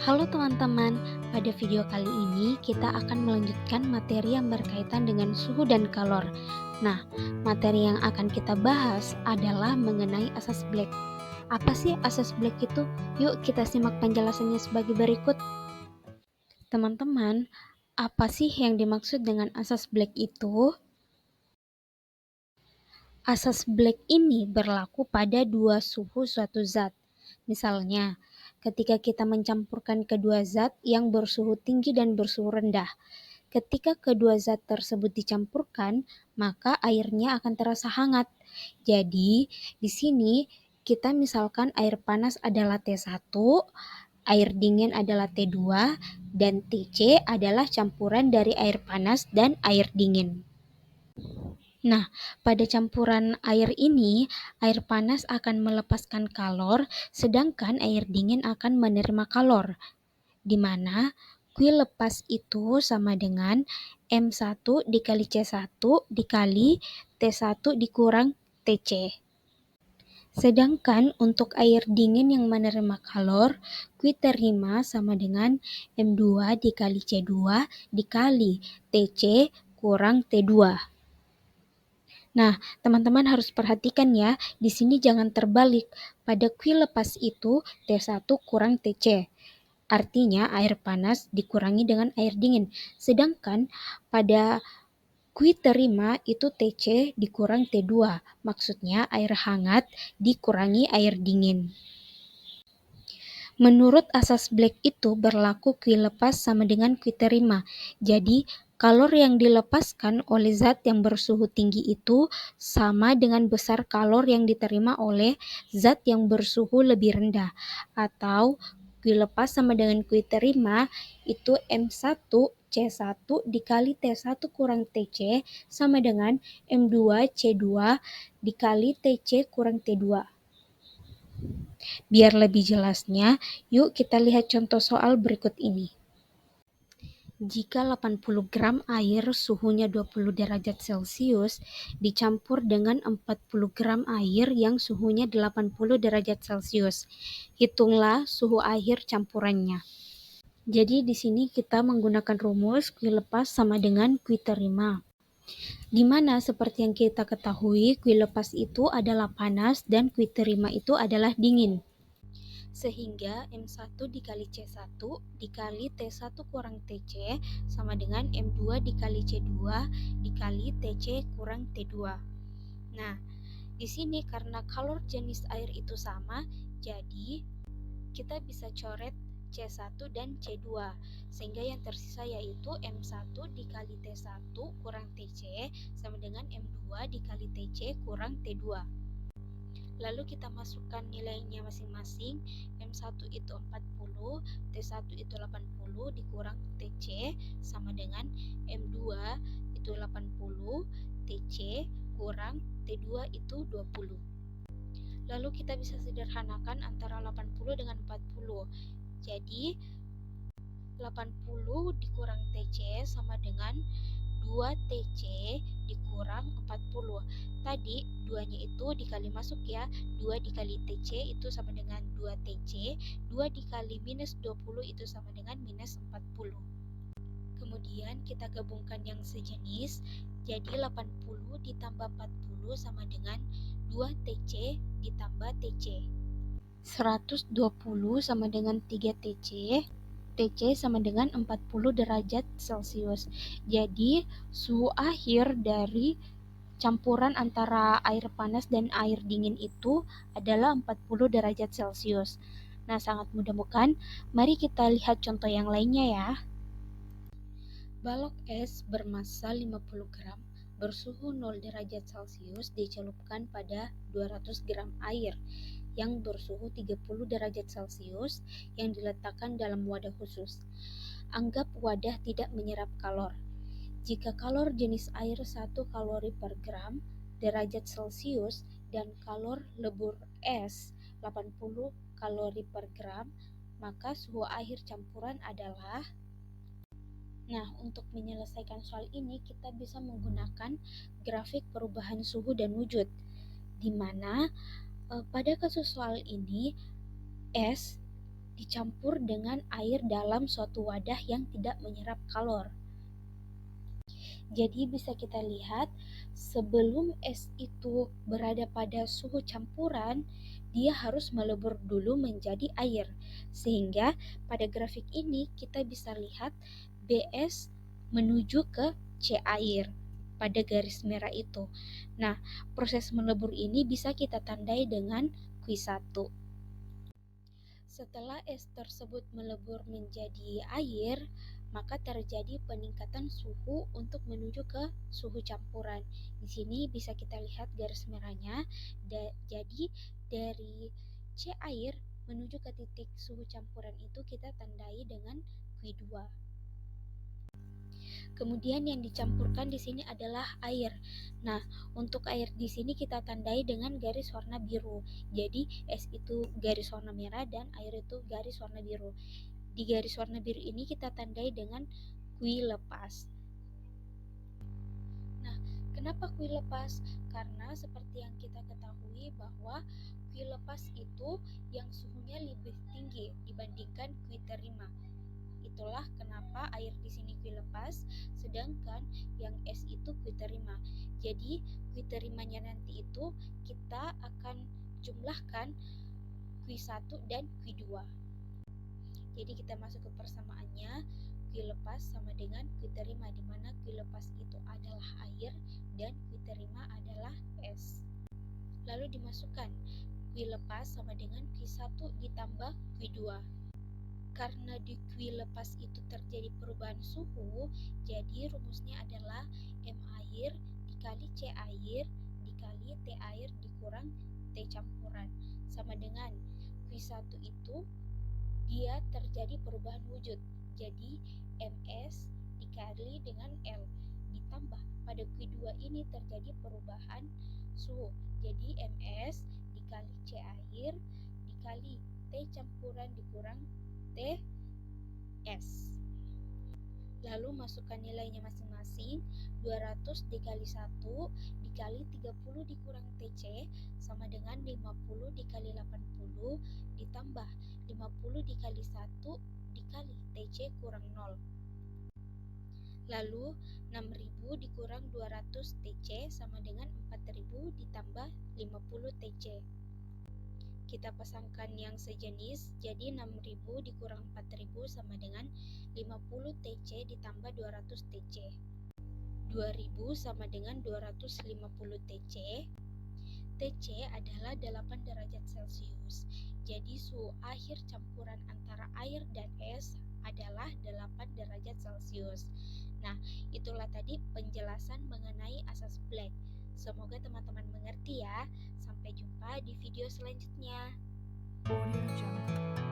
Halo teman-teman, pada video kali ini kita akan melanjutkan materi yang berkaitan dengan suhu dan kalor. Nah, materi yang akan kita bahas adalah mengenai asas Black. Apa sih asas Black itu? Yuk kita simak penjelasannya sebagai berikut. Teman-teman, apa sih yang dimaksud dengan asas Black itu? Asas Black ini berlaku pada dua suhu suatu zat. Misalnya, ketika kita mencampurkan kedua zat yang bersuhu tinggi dan bersuhu rendah. Ketika kedua zat tersebut dicampurkan, maka airnya akan terasa hangat. Jadi, di sini kita misalkan air panas adalah T1, air dingin adalah T2, dan Tc adalah campuran dari air panas dan air dingin. Nah, pada campuran air ini, air panas akan melepaskan kalor, sedangkan air dingin akan menerima kalor, di mana Q lepas itu sama dengan M1 dikali C1 dikali T1 dikurang Tc. Sedangkan untuk air dingin yang menerima kalor, Q terima sama dengan M2 dikali C2 dikali Tc kurang T2. Nah, teman-teman harus perhatikan ya, di sini jangan terbalik. Pada Q lepas itu T1 kurang Tc. Artinya air panas dikurangi dengan air dingin. Sedangkan pada Q terima itu Tc dikurang T2. Maksudnya air hangat dikurangi air dingin. Menurut asas Black itu berlaku Q lepas sama dengan Q terima. Jadi, kalor yang dilepaskan oleh zat yang bersuhu tinggi itu sama dengan besar kalor yang diterima oleh zat yang bersuhu lebih rendah. Atau Q lepas sama dengan Q terima itu M1 C1 dikali T1 kurang Tc sama dengan M2 C2 dikali Tc kurang T2. Biar lebih jelasnya, yuk kita lihat contoh soal berikut ini. Jika 80 gram air suhunya 20 derajat Celcius dicampur dengan 40 gram air yang suhunya 80 derajat Celcius, hitunglah suhu akhir campurannya. Jadi di sini kita menggunakan rumus Q lepas sama dengan Q terima. Di mana seperti yang kita ketahui, Q lepas itu adalah panas dan Q terima itu adalah dingin. Sehingga M1 dikali C1 dikali T1 kurang Tc sama dengan M2 dikali C2 dikali Tc kurang T2. Nah, di sini karena kalor jenis air itu sama, jadi kita bisa coret C1 dan C2, sehingga yang tersisa yaitu M1 dikali T1 kurang Tc sama dengan M2 dikali Tc kurang T2. Lalu kita masukkan nilainya masing-masing. M1 itu 40, T1 itu 80 dikurang Tc sama dengan M2 itu 80, Tc kurang T2 itu 20. Lalu kita bisa sederhanakan antara 80 dengan 40. Jadi 80 dikurang Tc sama dengan 2 Tc dikurang 40. Tadi 2-nya itu dikali masuk ya. 2 dikali Tc itu sama dengan 2 Tc. 2 dikali minus 20 itu sama dengan minus 40. Kemudian kita gabungkan yang sejenis. Jadi 80 ditambah 40 sama dengan 2 Tc ditambah Tc. 120 sama dengan 3 Tc. Tc sama dengan 40 derajat Celcius. Jadi, suhu akhir dari campuran antara air panas dan air dingin itu adalah 40 derajat Celcius. Nah, sangat mudah bukan? Mari kita lihat contoh yang lainnya ya. Balok es bermassa 50 gram bersuhu 0 derajat Celcius dicelupkan pada 200 gram air yang bersuhu 30 derajat Celcius yang diletakkan dalam wadah khusus. Anggap wadah tidak menyerap kalor. Jika kalor jenis air 1 kalori per gram derajat Celcius dan kalor lebur es 80 kalori per gram, maka suhu akhir campuran adalah. Nah, untuk menyelesaikan soal ini kita bisa menggunakan grafik perubahan suhu dan wujud, di mana pada kasus soal ini es dicampur dengan air dalam suatu wadah yang tidak menyerap kalor. Jadi bisa kita lihat sebelum es itu berada pada suhu campuran, dia harus melebur dulu menjadi air. Sehingga pada grafik ini kita bisa lihat BS menuju ke C air pada garis merah itu. Nah, proses melebur ini bisa kita tandai dengan Q1. Setelah es tersebut melebur menjadi air, maka terjadi peningkatan suhu untuk menuju ke suhu campuran. Di sini bisa kita lihat garis merahnya. Jadi dari C air menuju ke titik suhu campuran itu kita tandai dengan Q2. Kemudian yang dicampurkan di sini adalah air. Nah, untuk air di sini kita tandai dengan garis warna biru. Jadi es itu garis warna merah dan air itu garis warna biru. Di garis warna biru ini kita tandai dengan kui lepas. Nah, kenapa kui lepas? Karena seperti yang kita ketahui bahwa kui lepas itu yang suhunya lebih tinggi dibandingkan kui terima. Itulah kenapa air di sini kui lepas, sedangkan yang es itu kui terima. Jadi kui terimanya nanti itu kita akan jumlahkan Q1 dan Q2. Jadi kita masuk ke persamaannya, Q lepas sama dengan Q terima, di mana Q lepas itu adalah air dan Q terima adalah es. Lalu dimasukkan Q lepas sama dengan Q1 ditambah Q2. Karena di Q lepas itu terjadi perubahan suhu, jadi rumusnya adalah M air dikali C air dikali T air dikurang T campuran. Sama dengan Q1 itu dia terjadi perubahan wujud. Jadi MS dikali dengan L ditambah pada Q2 ini terjadi perubahan suhu. Jadi MS dikali C air dikali T campuran dikurang TS. Lalu masukkan nilainya masing-masing. 200 dikali 1 dikali 30 dikurang TC sama dengan 50 dikali 80 ditambah 50 dikali 1 dikali TC kurang 0. Lalu 6000 dikurang 200 TC sama dengan 4000 ditambah 50 TC. Kita pasangkan yang sejenis, jadi 6000 dikurang 4000 sama dengan 50 TC ditambah 200 TC. 2000 sama dengan 250 TC. TC adalah 8 derajat Celcius. Jadi suhu akhir campuran antara air dan es adalah 8 derajat Celcius. Nah, itulah tadi penjelasan mengenai asas Planck. Semoga teman-teman mengerti ya. Sampai jumpa di video selanjutnya. Audio Jungle.